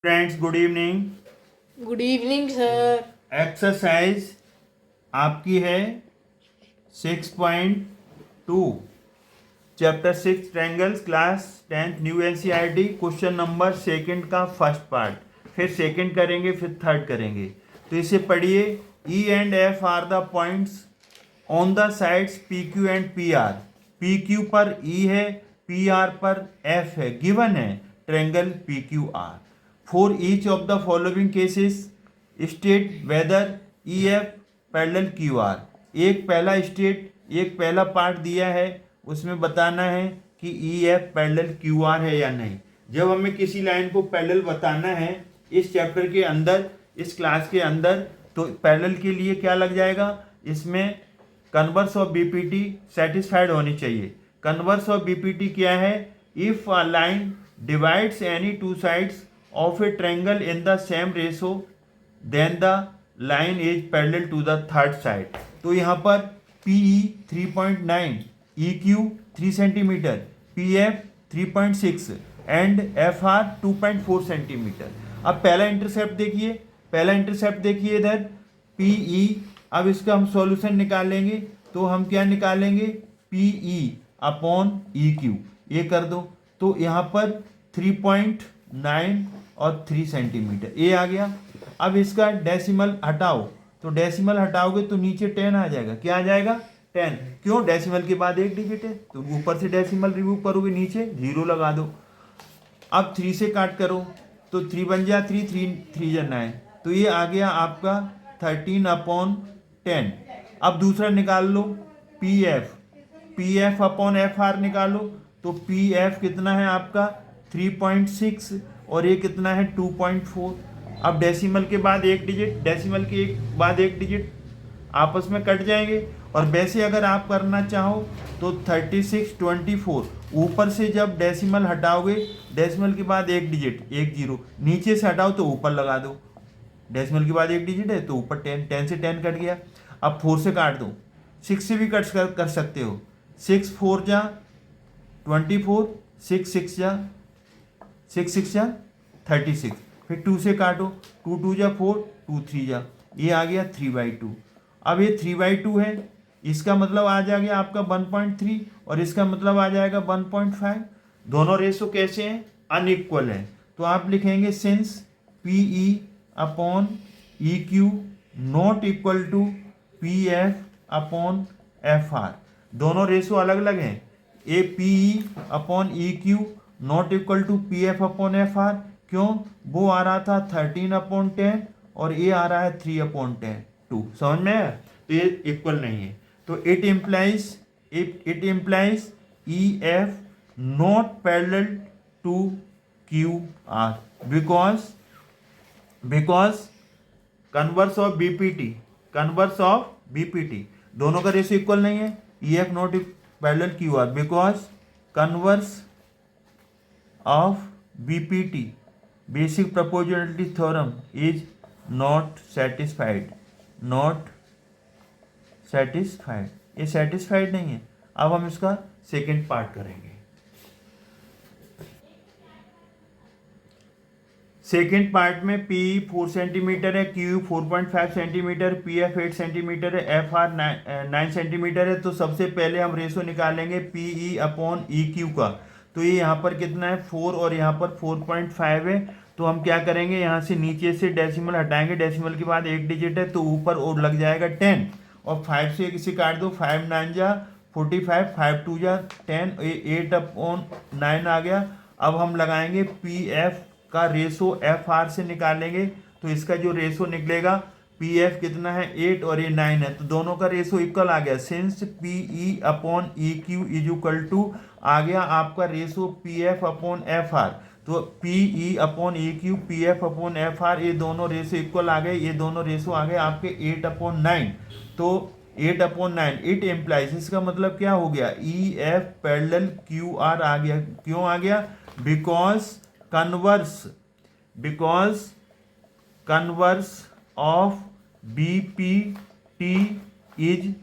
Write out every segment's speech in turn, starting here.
Friends good evening. Good evening sir. Exercise आपकी है 6.2 chapter 6 triangles class 10th new NCERT question number second का first part, फिर second करेंगे फिर third करेंगे। तो इसे पढ़िए। E and F are the points on the sides P Q and P R. P Q पर ई है, पी आर पर एफ है, गिवन है triangle P Q R. For each of the following cases state whether E F parallel Q are. एक पहला part दिया है, उसमें बताना है कि ई एफ पैरेलल क्यू आर है या नहीं। जब हमें किसी लाइन को पैरेलल बताना है इस चैप्टर के अंदर, इस क्लास के अंदर, तो पैरेलल के लिए क्या लग जाएगा, इसमें कन्वर्स ऑफ बीपीटी सेटिस्फाइड होनी चाहिए। कन्वर्स ऑफ बीपीटी क्या है? If a line divides any two sides of a triangle in the same ratio then the line is parallel to the third side. तो यहाँ पर P E 3.9, E Q 3 centimetre, P F 3.6 and F R 2.4 centimetre. अब पहला intercept देखिए इधर P E. अब इसका हम सॉल्यूशन निकालेंगे तो हम क्या निकालेंगे, P E upon E Q. ये कर दो तो यहाँ पर 3.9 और 3 सेंटीमीटर ये आ गया। अब इसका डेसिमल हटाओ, तो डेसिमल हटाओगे तो नीचे 10 आ जाएगा। क्या आ जाएगा? 10। क्यों? डेसिमल के बाद एक डिजिट है तो ऊपर से डेसिमल रिमूव करोगे, नीचे 0 लगा दो। अब 3 से काट करो तो 3 बन जा 3, 3 जा 9, तो ये आ गया आपका 13/10। अब दूसरा निकाल लो P F upon F R निकालो, तो पी एफ कितना है आपका 3.6 और ये कितना है 2.4। अब डेसिमल के बाद एक डिजिट आपस में कट जाएंगे। और वैसे अगर आप करना चाहो तो 36, 24 ऊपर से जब डेसिमल हटाओगे, डेसिमल के बाद एक डिजिट 1 0, नीचे से हटाओ तो ऊपर लगा दो। डेसिमल के बाद एक डिजिट है तो ऊपर 10 से 10 कट गया। अब 4 से काट दो, 6 से भी कट कर सकते हो। 6 4 जा 24, 6 6 जा 36, फिर 2 से काटो, 2 2 जा 4, 2 3 जा, ये आ गया 3/2। अब ये 3/2 है, इसका मतलब आ जाएगा आपका 1.3 और इसका मतलब आ जाएगा 1.5। दोनों रेशो कैसे हैं? अनइक्वल है। तो आप लिखेंगे since P E upon E Q not equal to P F upon F R. दोनों रेशो अलग अलग हैं। A P E upon E Q not equal to P F upon F R. क्यों? वो आ रहा था 13/10 और ये आ रहा है 3/10। समझ में आया? तो ये इक्वल नहीं है। तो it implies E F not parallel to Q R because converse of BPT दोनों का रेशियो इक्वल नहीं है। E F not parallel Q R because converse of BPT basic proportionality theorem is not satisfied. ये satisfied नहीं है। अब हम इसका सेकेंड पार्ट करेंगे। सेकेंड पार्ट में पी 4 सेंटीमीटर है, Q 4.5 centimeter, P F 8 centimeter है, एफ आर 9 सेंटीमीटर है। तो सबसे पहले हम रेशो निकालेंगे P E upon E Q का। तो ये यहाँ पर कितना है 4 और यहाँ पर 4.5 है। तो हम क्या करेंगे, यहाँ से नीचे से डेसिमल हटाएंगे, डेसिमल के बाद एक डिजिट है तो ऊपर और लग जाएगा 10 और 5 से इसे काट दो, 5 9 जा 45, 5 2 जा 10, 8/9 आ गया। अब हम लगाएंगे पी एफ का रेशो एफ आर से निकालेंगे, तो इसका जो रेशो निकलेगा पी एफ कितना है 8 और ये 9 है, तो दोनों का रेशो इक्वल आ गया। Since P E upon E Q is equal to आ गया आपका ratio P F upon F R. तो P E upon E Q P F upon F R, ये दोनों रेशो इक्वल आ गए, ये दोनों रेशो आ गए आपके 8/9। तो 8/9 इट एम्प्लाइज, इसका मतलब क्या हो गया, E F parallel Q R आ गया। क्यों आ गया? Because converse of BPT is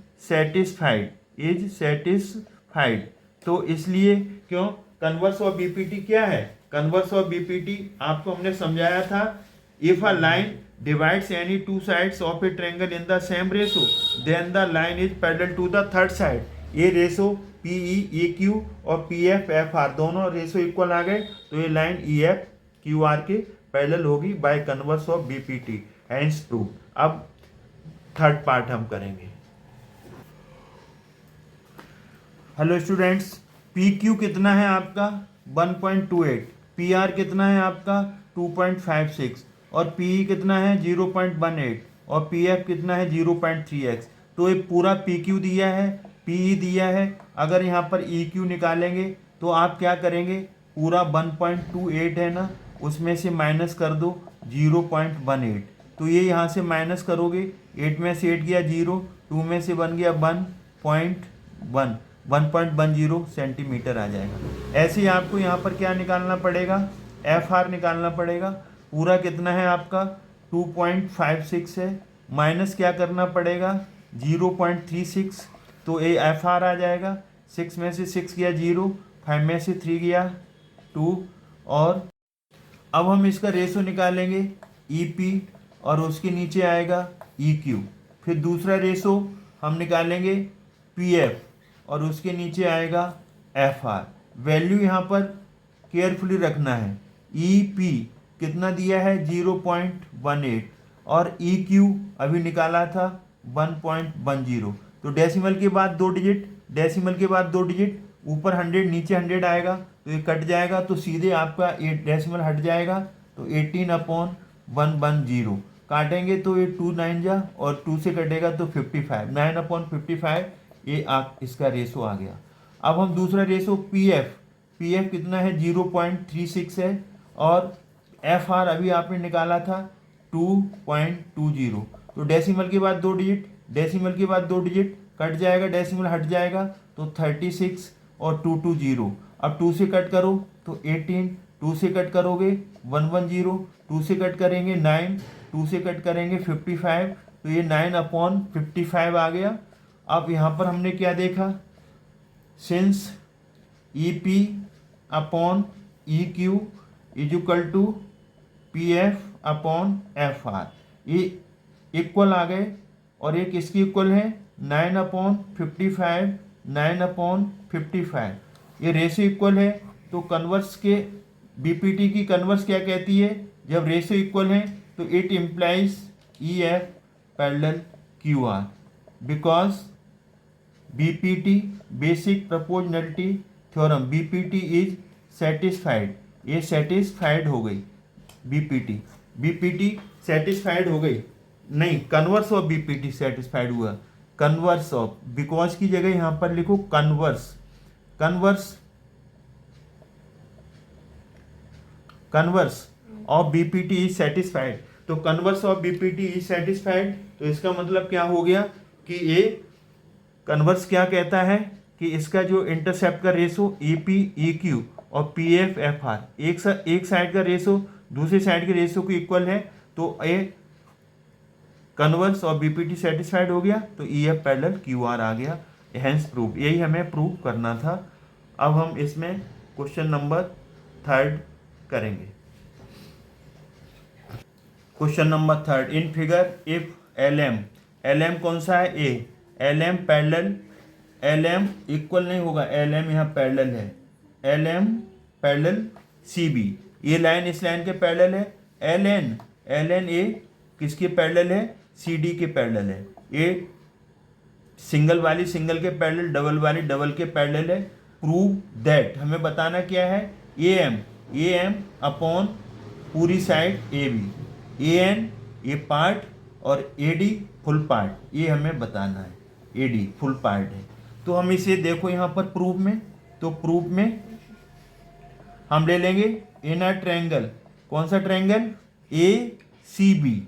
satisfied. तो इसलिए क्यों? कन्वर्स ऑफ बीपीटी क्या है? कन्वर्स ऑफ बीपीटी आपको हमने समझाया था। If a line divides any two sides of a triangle in the same ratio, then the line is parallel to the third side. ये रेशो पी ई ए Q और P F F R दोनों ratio equal आ गए, तो ये line E F Q R के parallel होगी by converse of BPT, hence prove. अब थर्ड पार्ट हम करेंगे। हेलो स्टूडेंट्स, पी क्यू कितना है आपका 1.28, पी आर कितना है आपका 2.56 और पी ई कितना है 0.18 और पी एफ कितना है 0.3x। तो ये पूरा पी क्यू दिया है, पी ई दिया है। अगर यहाँ पर ई क्यू निकालेंगे तो आप क्या करेंगे, पूरा 1.28 है ना, उसमें से माइनस कर दो 0.18। तो ये यहाँ से माइनस करोगे, 8 में से 8 गया 0, 2 में से 1 गया 1.10 सेंटीमीटर आ जाएगा। ऐसे ही आपको यहाँ पर क्या निकालना पड़ेगा, एफ आर निकालना पड़ेगा। पूरा कितना है आपका 2.56 है, माइनस क्या करना पड़ेगा 0.36, तो ये एफ आर आ जाएगा। 6 में से 6 गया 0, 5 में से 3 गया 2। और अब हम इसका रेशो निकालेंगे ई पी और उसके नीचे आएगा ई क्यू। फिर दूसरा रेशो हम निकालेंगे पी एफ और उसके नीचे आएगा एफ आर। वैल्यू यहाँ पर केयरफुली रखना है। ई पी कितना दिया है 0.18 और ई क्यू अभी निकाला था 1.10। तो डेसिमल के बाद 2 डिजिट, डेसिमल के बाद 2 डिजिट, ऊपर 100 नीचे 100 आएगा, तो ये कट जाएगा, तो सीधे आपका 8 डेसिमल हट जाएगा, तो 18/110 काटेंगे तो ये 2 9 जा और 2 से कटेगा तो 55, 9/55 ये आप इसका रेशो आ गया। अब हम दूसरा रेशो पी एफ कितना है 0.36 है और एफ आर अभी आपने निकाला था 2.20। तो डेसिमल के बाद 2 डिजिट, डेसिमल के बाद 2 डिजिट, कट जाएगा, डेसिमल हट जाएगा, तो 36 और 220। अब 2 से कट करो तो 18, 2 से कट करोगे 110, 2 से कट करेंगे 9, 2 से कट करेंगे 55, तो ये 9/55 आ गया। अब यहाँ पर हमने क्या देखा, since E P upon E Q is equal to P F upon F R, ये इक्वल आ गए। और ये किसकी इक्वल है 9/55, 9/55, ये रेशो इक्वल है। तो कन्वर्स के बीपीटी की कन्वर्स क्या कहती है, जब रेशो इक्वल है तो it implies E F parallel Q R, because BPT basic proportionality theorem, BPT is satisfied, ये सेटिस्फाइड हो गई। बीपीटी सेटिस्फाइड हो गई, नहीं कन्वर्स ऑफ बीपीटी सेटिस्फाइड हुआ। कन्वर्स ऑफ, बिकॉज की जगह यहां पर लिखो converse, converse of BPT is satisfied. तो converse of BPT is satisfied, तो इसका मतलब क्या हो गया कि ये कन्वर्स क्या कहता है कि इसका जो इंटरसेप्ट का ratio a P E Q और पी एफ एफ आर एक साइड का रेशो दूसरी साइड के रेशो को इक्वल है, तो ए कन्वर्स और बीपीटी सेटिस्फाइड हो गया, तो E F parallel Q R आ गया, हेंस प्रूव। यही हमें प्रूव करना था। अब हम इसमें क्वेश्चन नंबर 3 करेंगे। Question number 3, in figure if L M कौन सा है A, L M parallel, L M equal नहीं होगा, एल एम यहाँ पैरेलल है, L M parallel C B, ये लाइन इस लाइन के पैरेलल है। एल एन ए किसके पैरेलल है, सी डी के पैरेलल है। ये सिंगल वाली सिंगल के पैरेलल, डबल वाली डबल के पैरेलल है। प्रूव दैट, हमें बताना क्या है, ए एम अपॉन पूरी side A B, A N ये पार्ट और ए डी फुल पार्ट, ये हमें बताना है, ए डी फुल पार्ट है। तो हम इसे देखो यहाँ पर प्रूफ में, तो प्रूफ में हम ले लेंगे इन अ ट्रायंगल, कौन सा triangle, A C B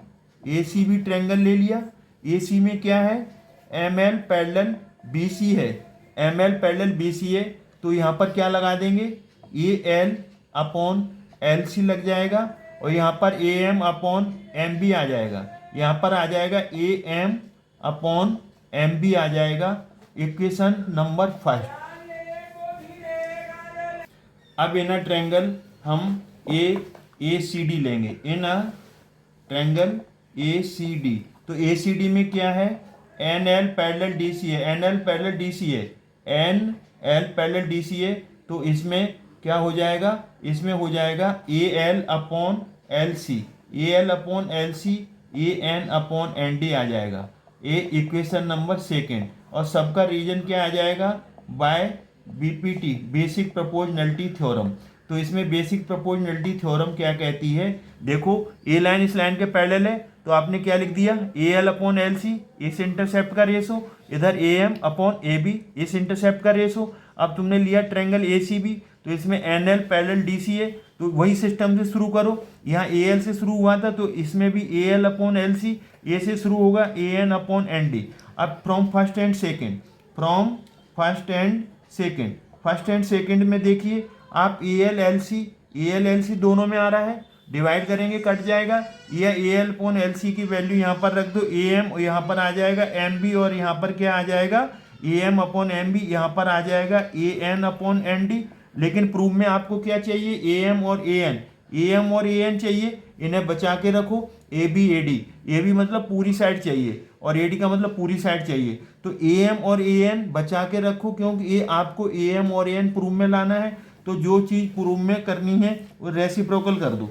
triangle ले लिया। ए सी में क्या है, M L parallel B C है, M L parallel B C है, तो यहाँ पर क्या लगा देंगे, A L upon L C लग जाएगा, और यहाँ पर A M upon M B आ जाएगा, यहाँ पर आ जाएगा A M upon M B आ जाएगा। Equation number 1। अब इन ट्रायंगल हम ए सी डी लेंगे इन a triangle A C D. तो ए सी डी में क्या है, N L parallel D C है, N L parallel D C है, N L parallel D C है। तो इसमें क्या हो जाएगा, इसमें हो जाएगा A L upon L C, A L upon L C, A N upon N D आ जाएगा। A equation number second. और सबका रीजन क्या आ जाएगा, by BPT, basic proportionality theorem. तो इसमें बेसिक प्रोपोर्शनैलिटी थ्योरम क्या कहती है, देखो ए लाइन इस लाइन के पैरेलल है, तो आपने क्या लिख दिया, A L upon L C, इस इंटरसेप्ट का रेशो, इधर A M upon A B, इस इंटरसेप्ट का रेशो। अब तुमने लिया ट्रायंगल ए सी बी, तो इसमें N L parallel D C है, तो वही सिस्टम से शुरू करो। यहाँ ए एल से शुरू हुआ था, तो इसमें भी A L upon L C, A से शुरू होगा A N upon N D. अब from first and second, from first and second, first and second में देखिए आप ए एल एल सी दोनों में आ रहा है, डिवाइड करेंगे कट जाएगा, या A L upon L C की वैल्यू यहाँ पर रख दो, ए एम यहाँ पर आ जाएगा एम बी, और यहाँ पर क्या आ जाएगा, A M upon M B, यहाँ पर आ जाएगा A N upon N D. लेकिन प्रूफ में आपको क्या चाहिए, ए एम और ए एन चाहिए, इन्हें बचा के रखो। ए बी मतलब पूरी साइड चाहिए, और ए डी का मतलब पूरी साइड चाहिए। तो ए एम और ए एन बचा के रखो, क्योंकि ये आपको ए एम और ए एन प्रूफ में लाना है। तो जो चीज़ प्रूफ में करनी है वो रेसिप्रोकल कर दो,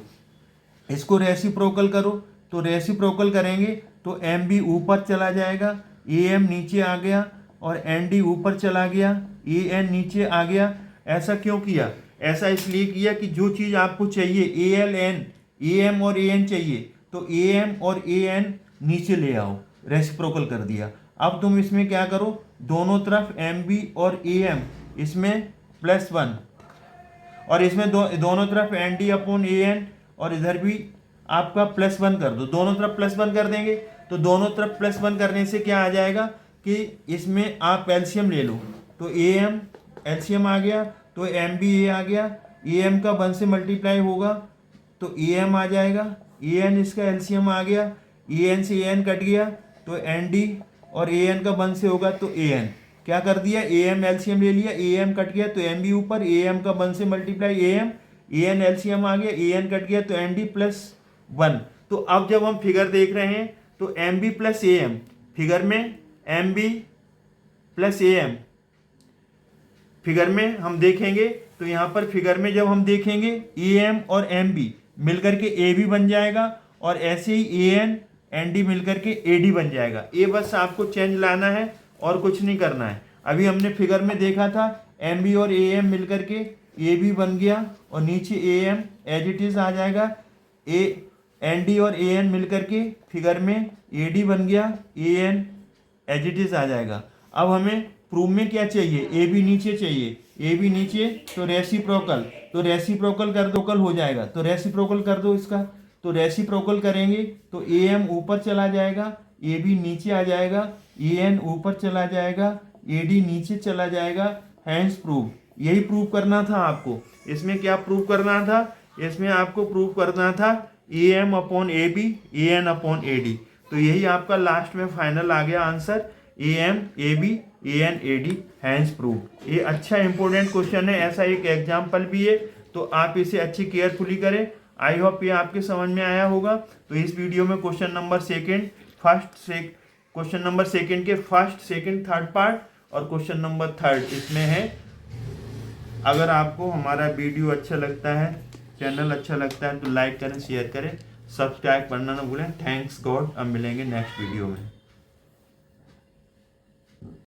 इसको रेसिप्रोकल करो। तो रेसिप्रोकल करेंगे तो एम बी ऊपर चला जाएगा, ए एम नीचे आ गया, और एन डी ऊपर चला गया, ए एन नीचे आ गया। ऐसा क्यों किया, ऐसा इसलिए किया कि जो चीज़ आपको चाहिए A L N, A M और ए एन चाहिए, तो ए एम और ए एन नीचे ले आओ, रेसिप्रोकल कर दिया। अब तुम इसमें क्या करो, दोनों तरफ एम बी और ए एम, इसमें +1, और इसमें दोनों तरफ N D upon A N, और इधर भी आपका +1 कर दो, दोनों तरफ +1 कर देंगे। तो दोनों तरफ +1 करने से क्या आ जाएगा कि इसमें आप एलसीएम ले लो, तो ए एम एलसीएम आ गया, तो एम बी ए आ गया, ए एम का 1 से मल्टीप्लाई होगा तो ए एम आ जाएगा, ए एन इसका एलसीएम आ गया, ए एन से ए एन कट गया, तो एन डी और ए एन का 1 से होगा तो ए एन। क्या कर दिया, ए एम एलसीएम ले लिया, ए एम कट गया तो एम बी ऊपर, ए एम का 1 से मल्टीप्लाई ए एन एलसीएम आ गया, ए एन कट गया तो एन डी +1। तो अब जब हम फिगर देख रहे हैं तो M B plus A M, figure में M B plus A M, figure में हम देखेंगे तो यहाँ पर फिगर में जब हम देखेंगे ए एम और एम बी मिलकर के ए बी बन जाएगा, और ऐसे ही ए एन एन डी मिलकर के ए डी बन जाएगा। ये बस आपको चेंज लाना है और कुछ नहीं करना है। अभी हमने फिगर में देखा था एम बी और ए एम मिलकर के ए बी बन गया, और नीचे A M as it is आ जाएगा, ए एन डी और ए एन मिलकर के फिगर में ए डी बन गया, A N as it is आ जाएगा। अब हमें प्रूफ में क्या चाहिए, ए बी नीचे चाहिए, ए बी नीचे, तो रेसिप्रोकल, तो रेसिप्रोकल कर दो, कल हो जाएगा, तो रेसिप्रोकल कर दो इसका। तो रेसिप्रोकल करेंगे तो ए एम ऊपर चला जाएगा, ए बी नीचे आ जाएगा, ए एन ऊपर चला जाएगा, ए डी नीचे चला जाएगा, हैंस प्रूफ। यही प्रूफ करना था आपको। इसमें क्या प्रूफ करना था, इसमें आपको प्रूफ करना था A M upon A B, A N upon A D. तो यही आपका लास्ट में फाइनल आ गया answer, A M A B A N A D, hence proof. ये अच्छा इंपॉर्टेंट क्वेश्चन है, ऐसा एक एग्जाम्पल भी है, तो आप इसे अच्छी केयरफुली करें। आई होप ये आपके समझ में आया होगा। तो इस वीडियो में क्वेश्चन नंबर सेकेंड के फर्स्ट सेकेंड थर्ड पार्ट और क्वेश्चन नंबर 3 इसमें है। अगर आपको हमारा वीडियो अच्छा लगता है, चैनल अच्छा लगता है, तो लाइक करें, शेयर करें, सब्सक्राइब करना ना भूलें। Thanks God. अब मिलेंगे नेक्स्ट वीडियो में।